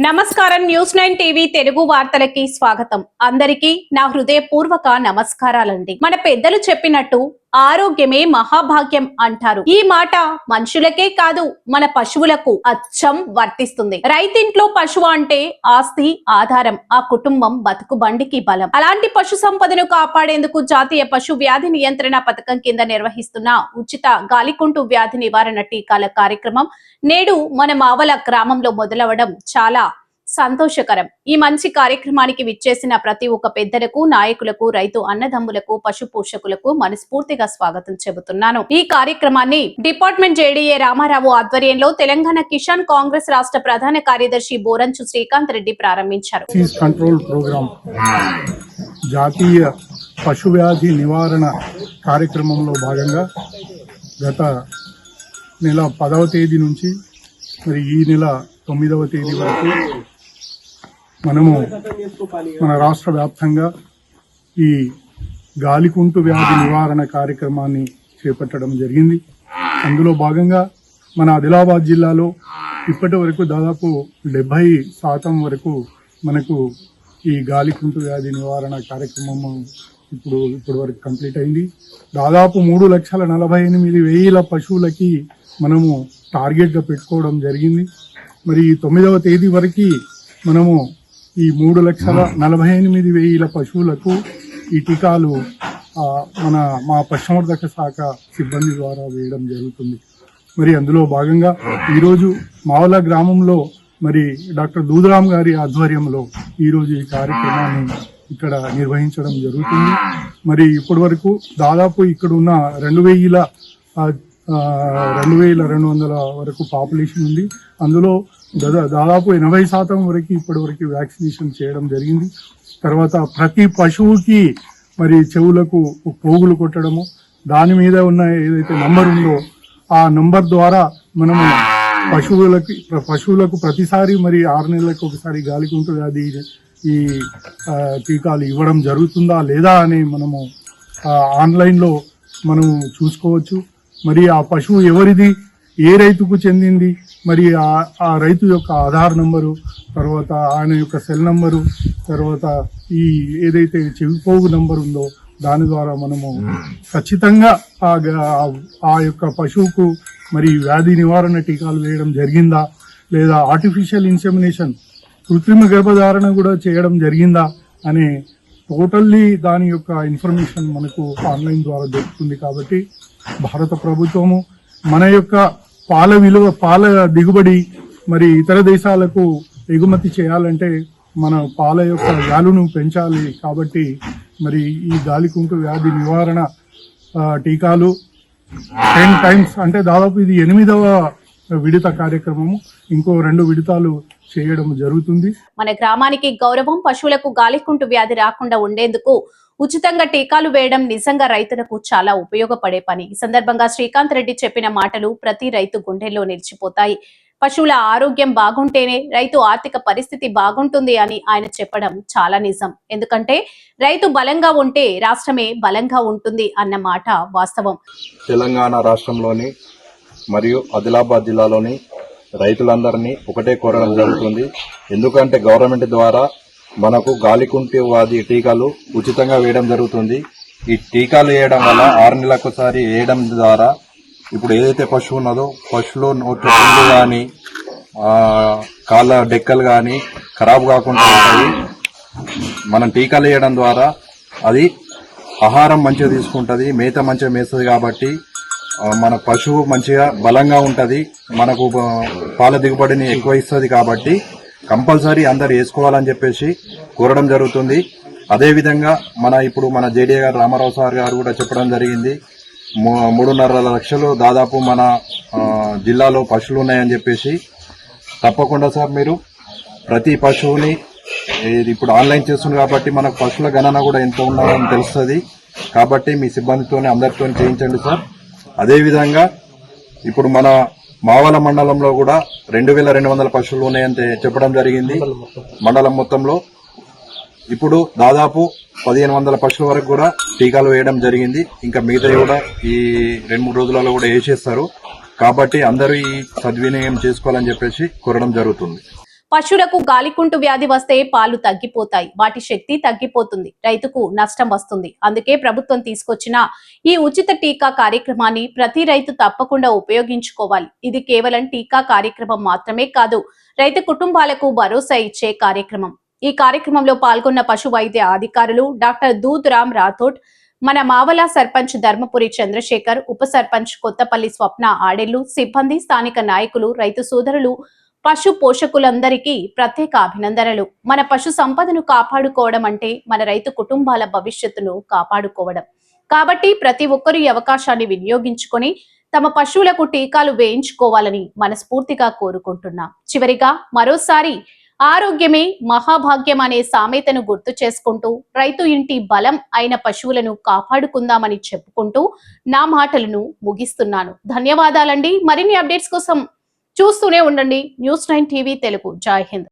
నమస్కారం news 9 TV Telugu వార్తలకి స్వాగతం. అందరికీ నా హృదయపూర్వక నమస్కారాలండి. మన పెద్దలు చెప్పినట్టు ఆరోగ్యమే మహాభాగ్యం అంటారు. ఈ మాట మనుషులకే కాదు మన పశువులకు అచ్చం వర్తిస్తుంది. రైతింట్లో పశువు అంటే ఆస్తి, ఆధారం, ఆ కుటుంబం బతుకు బండికి బలం. అలాంటి పశు సంపదను కాపాడేందుకు జాతీయ పశు వ్యాధి నియంత్రణ పథకం కింద నిర్వహిస్తున్న ఉచిత గాలికుంటు వ్యాధి నివారణ టీకాల కార్యక్రమం నేడు మన మావల గ్రామంలో మొదలవడం చాలా సంతోషకరం. ఈ మంచి కార్యక్రమానికి విచ్చేసిన ప్రతి ఒక్క పెద్దలకు, నాయకులకు, రైతు అన్నదమ్ములకు, పశు పోషకులకు మనస్ఫూర్తిగా స్వాగతం చెబుతున్నాను. ఈ కార్యక్రమాన్ని డిపార్ట్మెంట్ జేడీఏ రామారావు ఆధ్వర్యంలో తెలంగాణ కిసాన్ కాంగ్రెస్ రాష్ట్ర ప్రధాన కార్యదర్శి బోరంచు శ్రీకాంత్ రెడ్డి ప్రారంభించారు. కంట్రోల్ ప్రోగ్రాం జాతీయ పశు వ్యాధి నివారణ కార్యక్రమంలో భాగంగా గత నెల 10వ తేదీ నుంచి మరి ఈ నెల 9వ తేదీ వరకు మనము మన రాష్ట్ర వ్యాప్తంగా ఈ గాలికుంటు వ్యాధి నివారణ కార్యక్రమాన్ని చేపట్టడం జరిగింది. అందులో భాగంగా మన ఆదిలాబాద్ జిల్లాలో ఇప్పటి వరకు దాదాపు 70% వరకు మనకు ఈ గాలికుంటు వ్యాధి నివారణ కార్యక్రమం ఇప్పటి వరకు కంప్లీట్ అయింది. దాదాపు 3,48,000 పశువులకి మనము టార్గెట్గా పెట్టుకోవడం జరిగింది. మరి 9వ తేదీ వరకు మనము ఈ 3,48,000 పశువులకు ఈ టీకాలు మా పశుసంవర్ధక శాఖ సిబ్బంది ద్వారా వేయడం జరుగుతుంది. మరి అందులో భాగంగా ఈరోజు మావల గ్రామంలో మరి డాక్టర్ దూదరామ్ గారి ఆధ్వర్యంలో ఈరోజు ఈ కార్యక్రమాన్ని ఇక్కడ నిర్వహించడం జరుగుతుంది. మరి ఇప్పటి వరకు దాదాపు ఇక్కడ ఉన్న 2,200 వరకు పాపులేషన్ ఉంది. అందులో దాదాపు 80% వరకు ఇప్పటి వరకు వ్యాక్సినేషన్ చేయడం జరిగింది. తర్వాత ప్రతి పశువుకి మరి చెవులకు పోగులు కొట్టడము, దాని మీద ఉన్న ఏదైతే నంబర్ ఉందో ఆ నంబర్ ద్వారా మనము పశువులకు ప్రతిసారి మరి 6 నెలలకు ఒకసారి గాలికుంటు వ్యాధి ఈ టీకాలు ఇవ్వడం జరుగుతుందా లేదా అని మనము ఆన్లైన్లో మనం చూసుకోవచ్చు. మరి ఆ పశువు ఎవరిది, ఏ రైతుకు చెందింది, మరి ఆ రైతు యొక్క ఆధార్ నంబరు, తర్వాత ఆయన యొక్క సెల్ నంబరు, తర్వాత ఈ ఏదైతే చెవిపోగు నంబర్ ఉందో దాని ద్వారా మనము ఖచ్చితంగా ఆ యొక్క పశువుకు మరి వ్యాధి నివారణ టీకాలు వేయడం జరిగిందా లేదా ఆర్టిఫిషియల్ ఇన్సెమినేషన్ కృత్రిమ గర్భధారణ కూడా చేయడం జరిగిందా అనే టోటల్లీ దాని యొక్క ఇన్ఫర్మేషన్ మనకు ఆన్లైన్ ద్వారా దొరుకుతుంది. కాబట్టి భారత ప్రభుత్వము మన యొక్క పాల దిగుబడి మరి ఇతర దేశాలకు ఎగుమతి చేయాలంటే మన పాల యొక్క వాల్యూను పెంచాలి. కాబట్టి మరి ఈ గాలికుంటు వ్యాధి నివారణ టీకాలు 10 times అంటే దాదాపు ఇది 8వ విడత కార్యక్రమము. ఇంకో 2 విడతలు చేయడం జరుగుతుంది. మన గ్రామానికి గౌరవం, పశువులకు గాలికుంటు వ్యాధి రాకుండా ఉండేందుకు ఉచితంగా టీకాలు వేయడం నిజంగా రైతులకు చాలా ఉపయోగపడే పని. ఈ సందర్భంగా శ్రీకాంత్ రెడ్డి చెప్పిన మాటలు ప్రతి రైతు గుండెల్లో నిలిచిపోతాయి. పశువుల ఆరోగ్యం బాగుంటేనే రైతు ఆర్థిక పరిస్థితి బాగుంటుంది అని ఆయన చెప్పడం చాలా నిజం. ఎందుకంటే రైతు బలంగా ఉంటే రాష్ట్రమే బలంగా ఉంటుంది అన్న మాట వాస్తవం. తెలంగాణ రాష్ట్రంలోని మరియు ఆదిలాబాద్ జిల్లాలోని రైతులందరినీ ఒకటే కోరడం జరుగుతుంది. ఎందుకంటే గవర్నమెంట్ ద్వారా మనకు గాలికుంటు వ్యాధి టీకాలు ఉచితంగా వేయడం జరుగుతుంది. ఈ టీకాలు వేయడం వల్ల 6 నెలలకు ఒకసారి వేయడం ద్వారా ఇప్పుడు ఏదైతే పశువు ఉన్నదో పశువులో నోట్ల పుండ్లు కానీ కాళ్ళ డెక్కలు కానీ ఖరాబ్ కాకుండా ఉంటాయి. మనం టీకాలు వేయడం ద్వారా అది ఆహారం మంచిగా తీసుకుంటుంది, మేత మంచిగా మేస్తుంది. కాబట్టి మన పశువు మంచిగా బలంగా ఉంటుంది, మనకు పాల దిగుబడిని ఎక్కువ ఇస్తుంది. కాబట్టి కంపల్సరీ అందరు వేసుకోవాలని చెప్పేసి కోరడం జరుగుతుంది. అదేవిధంగా మన జేడీఏ గారు రామారావు సార్ గారు కూడా చెప్పడం జరిగింది. 3.5 లక్షలు దాదాపు మన జిల్లాలో పశువులు ఉన్నాయని చెప్పేసి. తప్పకుండా సార్ మీరు ప్రతి పశువుని ఇప్పుడు ఆన్లైన్ చేస్తుంది కాబట్టి మనకు పశువుల గణన కూడా ఎంత ఉన్నారని తెలుస్తుంది. కాబట్టి మీ సిబ్బందితోనే అందరితో చేయించండి సార్. అదేవిధంగా ఇప్పుడు మన మావల మండలంలో కూడా 2,200 పశువులు ఉన్నాయని చెప్పడం జరిగింది. మండలం మొత్తంలో ఇప్పుడు దాదాపు 1,500 పశువుల వరకు కూడా టీకాలు వేయడం జరిగింది. ఇంకా మిగతా కూడా ఈ 2-3 రోజులలో కూడా వేసేస్తారు. కాబట్టి అందరూ ఈ సద్వినియోగం చేసుకోవాలని చెప్పేసి కోరడం జరుగుతుంది. పశువులకు గాలికుంటు వ్యాధి వస్తే పాలు తగ్గిపోతాయి, వాటి శక్తి తగ్గిపోతుంది, రైతుకు నష్టం వస్తుంది. అందుకే ప్రభుత్వం తీసుకొచ్చిన ఈ ఉచిత టీకా కార్యక్రమాన్ని ప్రతి రైతు తప్పకుండా ఉపయోగించుకోవాలి. ఇది కేవలం టీకా కార్యక్రమం మాత్రమే కాదు, రైతు కుటుంబాలకు భరోసా ఇచ్చే కార్యక్రమం. ఈ కార్యక్రమంలో పాల్గొన్న పశు వైద్య అధికారులు డాక్టర్ దూద్ రామ్ రాథోడ్, మన మావల సర్పంచ్ ధర్మపురి చంద్రశేఖర్, ఉప సర్పంచ్ కొత్తపల్లి స్వప్న ఆడెల్లు, సిబ్బంది, స్థానిక నాయకులు, రైతు సోదరులు, పశు పోషకులందరికీ ప్రత్యేక అభినందనలు. మన పశు సంపదను కాపాడుకోవడం అంటే మన రైతు కుటుంబాల భవిష్యత్తును కాపాడుకోవడం. కాబట్టి ప్రతి ఒక్కరూ ఈ అవకాశాన్ని వినియోగించుకొని తమ పశువులకు టీకాలు వేయించుకోవాలని మనస్ఫూర్తిగా కోరుకుంటున్నాం. చివరిగా మరోసారి ఆరోగ్యమే మహాభాగ్యం అనే సామెతను గుర్తు చేసుకుంటూ రైతు ఇంటి బలం అయిన పశువులను కాపాడుకుందామని చెప్పుకుంటూ నా మాటలను ముగిస్తున్నాను. ధన్యవాదాలండి. మరిన్ని అప్డేట్స్ కోసం చూస్తూనే ఉండండి న్యూస్ 9 టీవీ తెలుగు. జై హింద్.